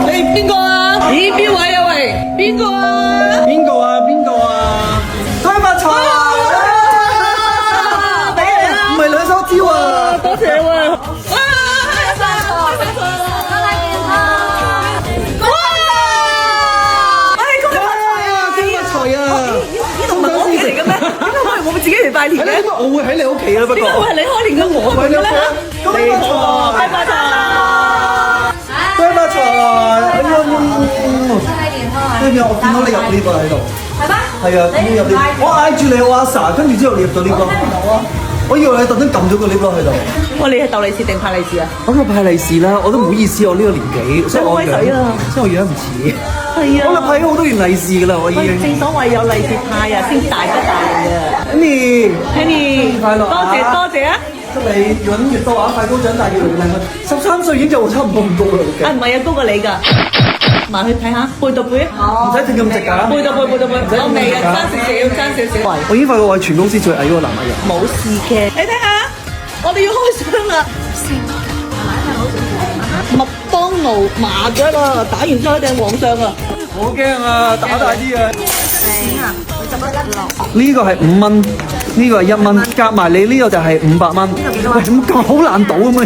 你邊個啊？咦，邊位啊？喂，邊個啊？邊個啊？邊個啊？恭喜發財！俾你啦！唔係兩手招啊！多謝喎！哇！我會自己嚟拜年嘅，我會喺你屋企啦，不過。點解會係你開年嘅我咁嘅咧？恭喜發財！恭喜發財！恭喜發財！哎呀，跟住我見到你入呢個喺度。係咩？係啊，見到入呢。我嗌住你，我阿 Sa，跟住之後你入咗呢個。我以為你特登撳咗個 lift 落去度。哇！你係逗利是定派利是啊？我梗係派利是啦，我都唔好意思，我呢個年紀，所以我樣唔似。係啊，我派咗好多元利是㗎啦，我已經。正所謂有利是派啊，先大吉大利啊 Annie， 快樂，多謝啊！祝你越揾越多啊，快高長大，越嚟越靚啊！13歲已經就差唔多咁高啦，啊唔係啊，高過你㗎。埋去睇下，背對背啊！唔使整咁直㗎，背對背，我未啊，爭少少。我已經發覺我係全公司最矮嗰個男藝人。冇事嘅，你睇下，我哋要開箱啦！麥當勞麻雀啦，打完之後一定皇上啊！好驚啊！打大啲啊！錢啊，佢執得落。呢個係5蚊，呢個係1蚊，夾埋你呢個就係500蚊。喂，咁講好難賭咁樣。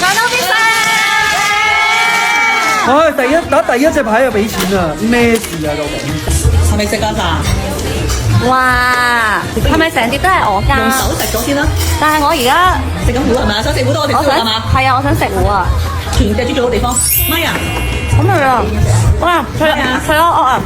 攞到邊個？唉，第一隻牌就俾錢啊！咩事啊，究竟？係咪食家飯？哇，係咪成碟都係我㗎？用手食咗先啦。但係我而家食緊糊係咪？想食糊多我哋我想食係嘛？係啊，我想食糊啊！全隻豬最好地方，咪啊！咁樣啊！哇，佢啊，